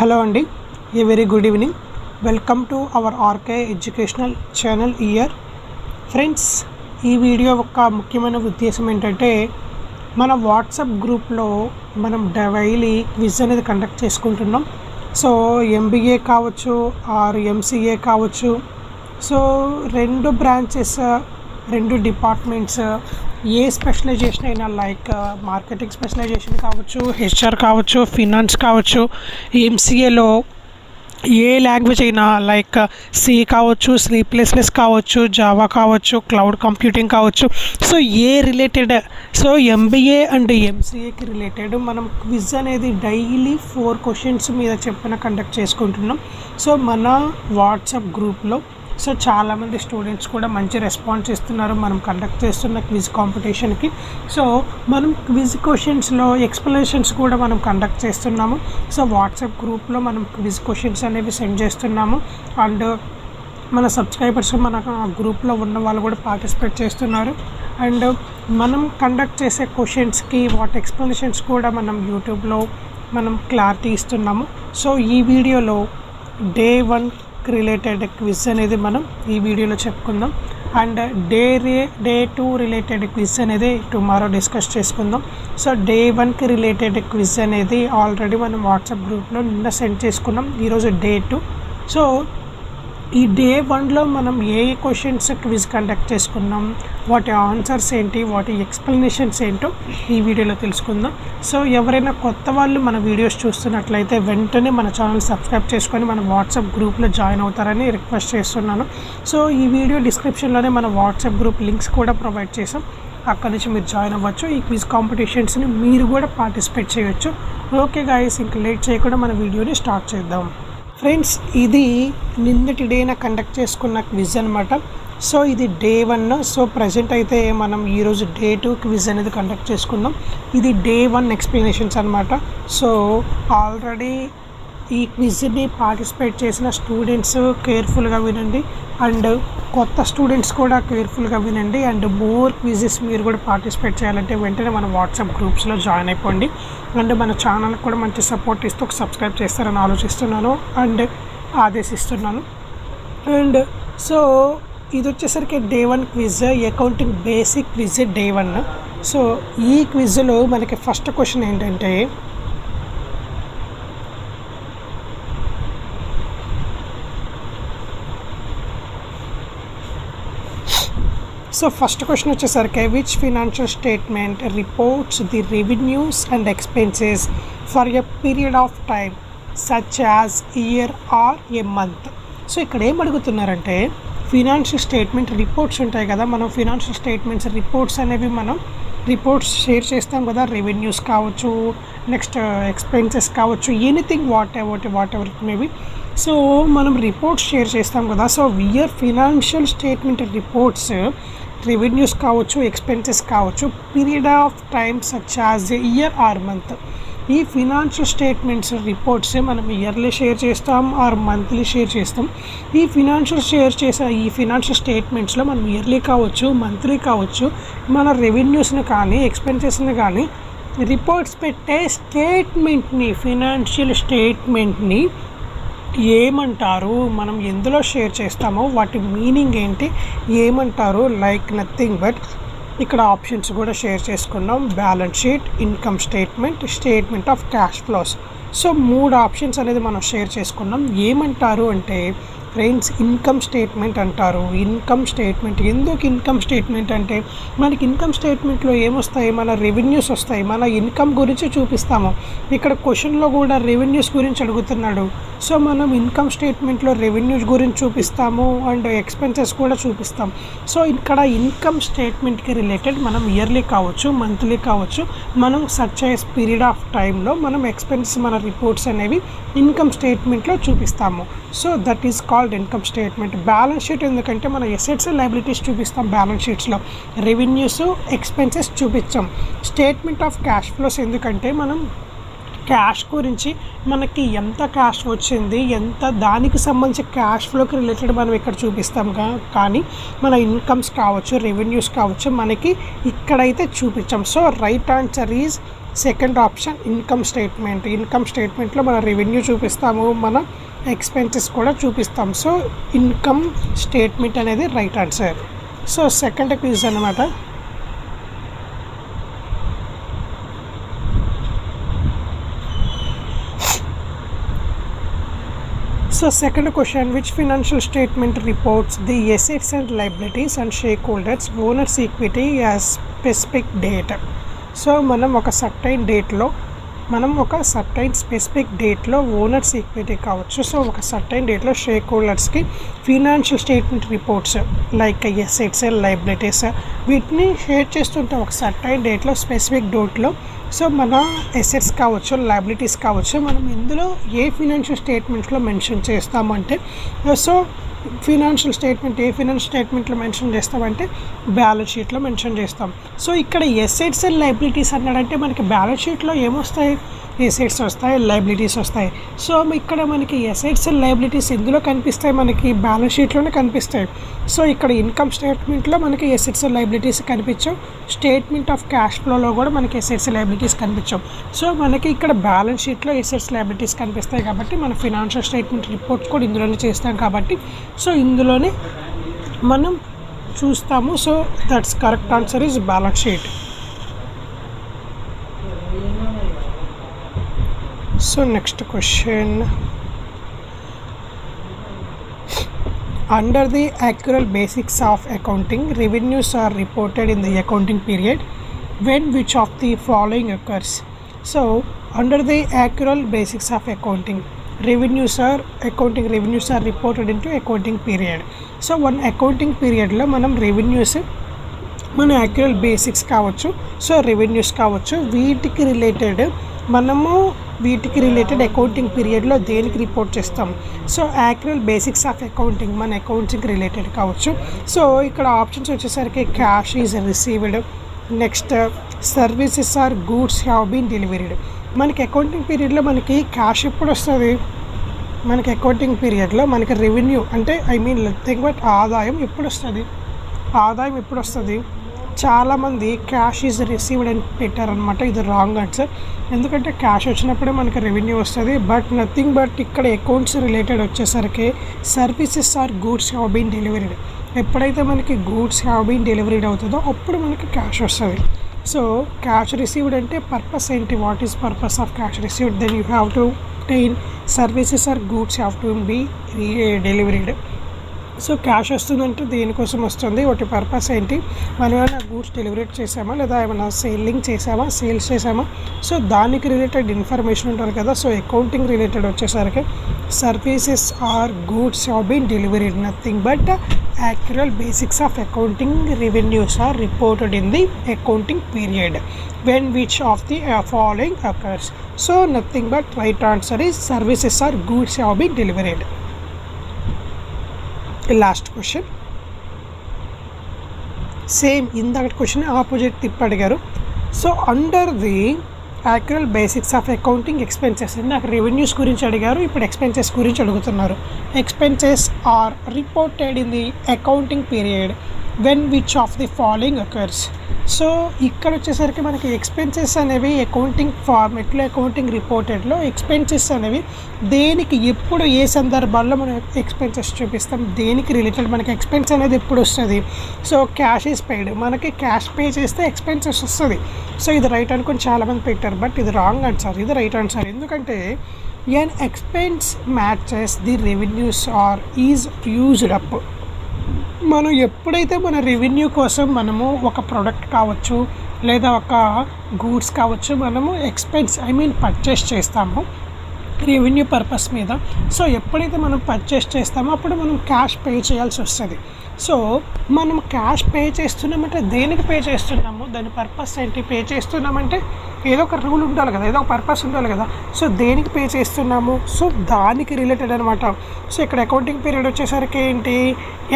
Hello అండి, a very good evening. Welcome to our RK educational channel here. Friends, ఈ video యొక్క ముఖ్యమైన ఉద్దేశం ఏంటంటే, మన వాట్సాప్ గ్రూప్లో మనం డైలీ క్విజ్ అనేది కండక్ట్ చేసుకుంటున్నాం. సో ఎంబీఏ కావచ్చు ఆర్ ఎంసీఏ కావచ్చు, సో రెండు బ్రాంచెస్, రెండు డిపార్ట్మెంట్స్, ఏ స్పెషలైజేషన్ అయినా లైక్ మార్కెటింగ్ స్పెషలైజేషన్ కావచ్చు, హెచ్ఆర్ కావచ్చు, ఫినాన్స్ కావచ్చు, ఎంసీఏలో ఏ లాంగ్వేజ్ అయినా లైక్ సి కావచ్చు, C++ కావచ్చు, జావా కావచ్చు, క్లౌడ్ కంప్యూటింగ్ కావచ్చు, సో ఏ related, so MBA and ఎంసీఏకి related మనం క్విజ్ అనేది డైలీ 4 క్వశ్చన్స్ మీద చెప్పిన కండక్ట్ చేసుకుంటున్నాం. సో మన వాట్సాప్ గ్రూప్లో సో చాలామంది స్టూడెంట్స్ కూడా మంచి రెస్పాన్స్ ఇస్తున్నారు మనం కండక్ట్ చేస్తున్న క్విజ్ కాంపిటీషన్కి. సో మనం క్విజ్ క్వశ్చన్స్లో ఎక్స్ప్లెనేషన్స్ కూడా మనం కండక్ట్ చేస్తున్నాము. సో వాట్సాప్ గ్రూప్లో మనం క్విజ్ క్వశ్చన్స్ అనేవి సెండ్ చేస్తున్నాము. అండ్ మన సబ్స్క్రైబర్స్ మన గ్రూప్లో ఉన్న వాళ్ళు కూడా పార్టిసిపేట్ చేస్తున్నారు. అండ్ మనం కండక్ట్ చేసే క్వశ్చన్స్కి వాటి ఎక్స్ప్లెనేషన్స్ కూడా మనం యూట్యూబ్లో మనం క్లారిటీ ఇస్తున్నాము. సో ఈ వీడియోలో డే 1 రిలేటెడ్ క్విజ్ అనేది మనం ఈ వీడియోలో చెప్పుకుందాం. అండ్ డే 2 రిలేటెడ్ క్విజ్ అనేది టుమారో డిస్కస్ చేసుకుందాం. సో డే 1కి రిలేటెడ్ క్విజ్ అనేది ఆల్రెడీ మనం వాట్సాప్ గ్రూప్లో నిన్న సెండ్ చేసుకున్నాం. ఈరోజు డే 2. సో ఈ డే 1లో మనం ఏ క్వశ్చన్స్ క్విజ్ కండక్ట్ చేసుకున్నాం, వాటి ఆన్సర్స్ ఏంటి, వాటి ఎక్స్ప్లెనేషన్స్ ఏంటో ఈ వీడియోలో తెలుసుకుందాం. సో ఎవరైనా కొత్త వాళ్ళు మన వీడియోస్ చూస్తున్నట్లయితే వెంటనే మన ఛానల్ సబ్స్క్రైబ్ చేసుకొని మన వాట్సాప్ గ్రూప్లో జాయిన్ అవుతారని రిక్వెస్ట్ చేస్తున్నాను. సో ఈ వీడియో డిస్క్రిప్షన్లోనే మన వాట్సాప్ గ్రూప్ లింక్స్ కూడా ప్రొవైడ్ చేసాం. అక్కడి నుంచి మీరు జాయిన్ అవ్వచ్చు. ఈ క్విజ్ కాంపిటీషన్స్ని మీరు కూడా పార్టిసిపేట్ చేయొచ్చు. ఓకే గాయస్, ఇంకా లేట్ చేయకుండా మన వీడియోని స్టార్ట్ చేద్దాం. ఫ్రెండ్స్, ఇది నిన్నటి డేన కండక్ట్ చేసుకున్న క్విజ్ అనమాట. సో ఇది డే 1. సో ప్రజెంట్ అయితే మనం ఈరోజు డే 2 క్విజ్ అనేది కండక్ట్ చేసుకుందాం. ఇది డే 1 ఎక్స్ప్లెనేషన్స్ అనమాట. సో ఆల్రెడీ ఈ క్విజ్ని పార్టిసిపేట్ చేసిన స్టూడెంట్స్ కేర్ఫుల్గా వినండి. అండ్ కొత్త స్టూడెంట్స్ కూడా కేర్ఫుల్గా వినండి. అండ్ మోర్ క్విజెస్ మీరు కూడా పార్టిసిపేట్ చేయాలంటే వెంటనే మన వాట్సాప్ గ్రూప్స్లో జాయిన్ అయిపోండి. అండ్ మన ఛానల్కి కూడా మంచి సపోర్ట్ ఇస్తూ ఒక సబ్స్క్రైబ్ చేస్తారని ఆలోచిస్తున్నాను అండ్ ఆదేశిస్తున్నాను. అండ్ సో ఇది వచ్చేసరికి day 1 quiz, accounting basic quiz day 1. So ఈ క్విజ్లో మనకి ఫస్ట్ క్వశ్చన్ ఏంటంటే, సో ఫస్ట్ క్వశ్చన్ వచ్చేసరికి which financial statement reports the revenues and expenses for a period of time such as year are A month. So ఇక్కడ ఏం అడుగుతున్నారంటే, financial statement reports ఉంటాయి కదా, మనం financial statements reports అనేవి మనం reports share చేస్తాం కదా, రెవెన్యూస్ కావచ్చు, నెక్స్ట్ ఎక్స్పెన్సెస్ కావచ్చు, anything what ever it maybe. So మనం రిపోర్ట్స్ షేర్ చేస్తాం కదా. So year financial statement reports revenues కావచ్చు, ఎక్స్పెన్సెస్ కావచ్చు, period of time such as year are month. ఈ ఫినాన్షియల్ స్టేట్మెంట్స్ రిపోర్ట్స్ మనం ఇయర్లీ షేర్ చేస్తాం ఆర్ మంత్లీ షేర్ చేస్తాం. ఈ ఫినాన్షియల్ స్టేట్మెంట్స్లో మనం ఇయర్లీ కావచ్చు, మంత్లీ కావచ్చు, మన రెవెన్యూస్ని కానీ ఎక్స్పెన్సెస్ని కానీ రిపోర్ట్స్ పెట్టే స్టేట్మెంట్ని, ఫినాన్షియల్ స్టేట్మెంట్ని ఏమంటారు, మనం ఎందులో షేర్ చేస్తామో వాటి మీనింగ్ ఏంటి, ఏమంటారు, లైక్ నథింగ్ బట్ ఇక్కడ ఆప్షన్స్ కూడా షేర్ చేసుకున్నాం. Balance sheet, income statement, statement of cash flows. So 3 options అనేది మనం షేర్ చేసుకున్నాం. ఏమంటారు అంటే ఫ్రెండ్స్, ఇన్కమ్ స్టేట్మెంట్ అంటారు. ఇన్కమ్ స్టేట్మెంట్ ఎందుకు ఇన్కమ్ స్టేట్మెంట్ అంటే, మనకి ఇన్కమ్ స్టేట్మెంట్లో ఏమొస్తాయి, మన రెవెన్యూస్ వస్తాయి, మన ఇన్కమ్ గురించి చూపిస్తాము. ఇక్కడ క్వశ్చన్లో కూడా రెవెన్యూస్ గురించి అడుగుతున్నాడు. సో మనం ఇన్కమ్ స్టేట్మెంట్లో రెవెన్యూస్ గురించి చూపిస్తాము అండ్ ఎక్స్పెన్సెస్ కూడా చూపిస్తాం. సో ఇక్కడ ఇన్కమ్ స్టేట్మెంట్కి రిలేటెడ్ మనం ఇయర్లీ కావచ్చు, మంత్లీ కావచ్చు, మనం సచ్ ఎస్ పీరియడ్ ఆఫ్ టైంలో మనం ఎక్స్పెన్స్, మన రిపోర్ట్స్ అనేవి ఇన్కమ్ స్టేట్మెంట్లో చూపిస్తాము. So that is called income statement. Balance sheet ఎందుకంటే మన ఎసెట్స్, లయబిలిటీస్ చూపిస్తాం బ్యాలెన్స్ షీట్స్లో, రెవెన్యూస్, ఎక్స్పెన్సెస్ చూపించాం. స్టేట్మెంట్ ఆఫ్ క్యాష్ ఫ్లోస్ ఎందుకంటే మనం క్యాష్ గురించి, మనకి ఎంత క్యాష్ వచ్చింది, ఎంత దానికి సంబంధించి క్యాష్ ఫ్లోకి రిలేటెడ్ మనం ఇక్కడ చూపిస్తాం. కానీ మన ఇన్కమ్స్ కావచ్చు, రెవెన్యూస్ కావచ్చు, మనకి ఇక్కడైతే చూపించాం. So right answer is second option income statement. Income స్టేట్మెంట్లో మన రెవెన్యూ చూపిస్తాము, మన ఎక్స్పెన్సెస్ కూడా చూపిస్తాం. సో ఇన్కమ్ స్టేట్మెంట్ అనేది right answer. So second quiz అనమాట. So second question, which financial statement reports the assets and liabilities and shareholders owners equity as specific date? So మనం ఒక సర్టైన్ స్పెసిఫిక్ డేట్లో owners equity కావచ్చు, so ఒక certain డేట్లో share హోల్డర్స్కి financial statement reports like assets liabilities వీటిని share చేస్తుంటాం ఒక సర్టైన్ డేట్లో స్పెసిఫిక్ డేట్లో. సో మన ఎసెట్స్ కావచ్చు, లైబిలిటీస్ కావచ్చు, మనం ఇందులో ఏ ఫినాన్షియల్ స్టేట్మెంట్లో మెన్షన్ చేస్తామంటే, సో ఫినాన్షియల్ స్టేట్మెంట్లో మెన్షన్ చేస్తామంటే బ్యాలెన్స్ షీట్లో మెన్షన్ చేస్తాం. సో ఇక్కడ ఎసెట్స్ అండ్ లైబిలిటీస్ అన్నాడంటే మనకి బ్యాలెన్స్ షీట్లో ఏమొస్తాయి, ఎసెట్స్ వస్తాయి, లైబిలిటీస్ వస్తాయి. సో ఇక్కడ మనకి ఎసెట్స్ అండ్ లైబిలిటీస్ ఎందులో కనిపిస్తాయి, మనకి బ్యాలెన్స్ షీట్లోనే కనిపిస్తాయి. సో ఇక్కడ ఇన్కమ్ స్టేట్మెంట్లో మనకి ఎసెట్స్ అండ్ లైబిలిటీస్ కనిపించవు, స్టేట్మెంట్ ఆఫ్ క్యాష్ ఫ్లోలో కూడా మనకి ఎసెట్స్ లైబిలిటీస్ కనిపించవు. సో మనకి ఇక్కడ బ్యాలెన్స్ షీట్లో ఎసెట్స్ లైబిలిటీస్ కనిపిస్తాయి కాబట్టి మన ఫినాన్షియల్ స్టేట్మెంట్ రిపోర్ట్స్ కూడా ఇందులోనే చేస్తాం కాబట్టి సో ఇందులోనే మనం చూస్తాము. So that's correct answer is balance sheet. So next question, under the accrual basics of accounting, revenues are reported in the accounting period when which of the following occurs? So under the accrual basics of accounting, revenues are reported into accounting period. So one accounting period లో మనం revenues మన actual basics కావచ్చు, so revenues కావచ్చు, వీటికి related accounting పీరియడ్లో దేనికి report చేస్తాం. So actual basics of accounting మన అకౌంట్స్కి రిలేటెడ్ కావచ్చు. సో ఇక్కడ ఆప్షన్స్ వచ్చేసరికి cash is received, next services or goods have been delivered. మనకి అకౌంటింగ్ పీరియడ్లో మనకి క్యాష్ ఎప్పుడు వస్తుంది, మనకి అకౌంటింగ్ పీరియడ్లో మనకి రెవెన్యూ అంటే నథింగ్ బట్ ఆదాయం ఎప్పుడు వస్తుంది. చాలామంది క్యాష్ ఈజ్ రిసీవ్డ్ అని పెట్టారనమాట. ఇది రాంగ్ ఆన్సర్, ఎందుకంటే క్యాష్ వచ్చినప్పుడే మనకి రెవెన్యూ వస్తుంది. నథింగ్ బట్ ఇక్కడ అకౌంట్స్ రిలేటెడ్ వచ్చేసరికి services or goods have been delivered. ఎప్పుడైతే మనకి గూడ్స్ హ్యావ్ బీన్ డెలివరీడ్ అవుతుందో అప్పుడు మనకి క్యాష్ వస్తుంది. సో క్యాష్ రిసీవ్డ్ అంటే పర్పస్ ఏంటి, what is purpose of cash received, then you have to టైన్ services or goods have to be delivered. So cash వస్తుందంటే దేనికోసం వస్తుంది, ఒకటి పర్పస్ ఏంటి, మనం ఏమైనా గూడ్స్ డెలివరీ చేసామా లేదా ఏమైనా సేల్స్ చేసామా, సో దానికి రిలేటెడ్ ఇన్ఫర్మేషన్ ఉంటుంది కదా. సో అకౌంటింగ్ రిలేటెడ్ వచ్చేసరికి services or goods have been delivered, nothing but actual basics of accounting revenues are reported in the accounting period when which of the following occurs. So nothing but right answer is services or goods have been delivered. Last question same ఇందాక question opposite తిప్పి అడిగారు. So under the actual basics of accounting expenses, ఇందాక revenues గురించి అడిగారు, ఇప్పుడు expenses గురించి అడుగుతున్నారు. Expenses are reported in the accounting period when which of the following occurs. So ఇక్కడ వచ్చేసరికి మనకి ఎక్స్పెన్సెస్ అనేవి అకౌంటింగ్ ఫార్మెట్లో అకౌంటింగ్ రిపోర్టెడ్లో ఎక్స్పెన్సెస్ అనేవి దేనికి ఎప్పుడు ఏ సందర్భాల్లో మనం ఎక్స్పెన్సెస్ చూపిస్తాం, దేనికి రిలేటెడ్ మనకి ఎక్స్పెన్స్ అనేది ఎప్పుడు వస్తుంది. సో క్యాష్ ఈజ్ పెయిడ్, మనకి క్యాష్ పే చేస్తే ఎక్స్పెన్సెస్ వస్తుంది. సో ఇది రైట్ అనుకుని చాలామంది పెట్టారు, బట్ ఇది రాంగ్ ఆన్సర్, ఇది రైట్ ఆన్సర్. ఎందుకంటే an expense matches the revenues or is used up. మనం ఎప్పుడైతే మన రెవెన్యూ కోసం మనము ఒక ప్రోడక్ట్ కావచ్చు లేదా ఒక గూడ్స్ కావచ్చు మనము పర్చేస్ చేస్తాము రెవెన్యూ పర్పస్ మీద. సో ఎప్పుడైతే మనం పర్చేస్ చేస్తామో అప్పుడు మనం క్యాష్ పే చేయాల్సి వస్తుంది. సో మనం క్యాష్ పే చేస్తున్నామంటే దేనికి పే చేస్తున్నాము, దాని పర్పస్ ఏంటి, పే చేస్తున్నామంటే ఏదో ఒక రూల్ ఉండాలి కదా, ఏదో ఒక పర్పస్ ఉండాలి కదా. సో దేనికి పే చేస్తున్నాము, సో దానికి రిలేటెడ్ అనమాట. సో ఇక్కడ అకౌంటింగ్ పీరియడ్ వచ్చేసరికి ఏంటి,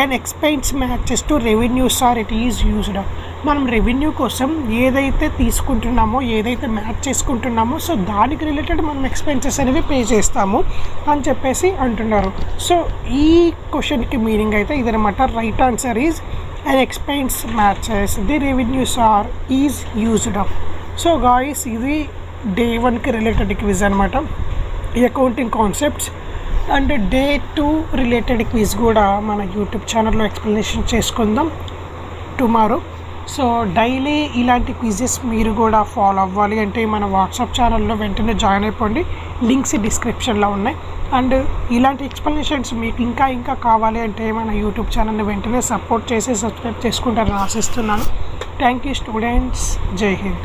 and expense matches to revenues are it is used. మనం రెవెన్యూ కోసం ఏదైతే తీసుకుంటున్నామో ఏదైతే మ్యాచ్ చేసుకుంటున్నామో సో దానికి రిలేటెడ్ మనం ఎక్స్పెన్సెస్ అనేవి పే చేస్తాము అని చెప్పేసి అంటున్నారు. సో ఈ క్వశ్చన్కి మీనింగ్ అయితే ఇదనమాట. Right answer is an expense matches the revenues are is used up. So guys ఇది డే 1కి రిలేటెడ్ క్విజ్ అనమాట, ఈ accounting concepts. And day 2 related quiz కూడా మన యూట్యూబ్ ఛానల్లో ఎక్స్ప్లెనేషన్ చేసుకుందాం టుమారో. సో డైలీ ఇలాంటి క్విజెస్ మీరు కూడా ఫాలో అవ్వాలి అంటే మన వాట్సాప్ ఛానల్లో వెంటనే జాయిన్ అయిపోండి, లింక్స్ డిస్క్రిప్షన్లో ఉన్నాయి. అండ్ ఇలాంటి ఎక్స్ప్లెనేషన్స్ మీకు ఇంకా కావాలి అంటే మన యూట్యూబ్ ఛానల్ని వెంటనే సపోర్ట్ చేసి సబ్స్క్రైబ్ చేసుకుంటారని ఆశిస్తున్నాను. థ్యాంక్ యూ స్టూడెంట్స్, జై హింద్.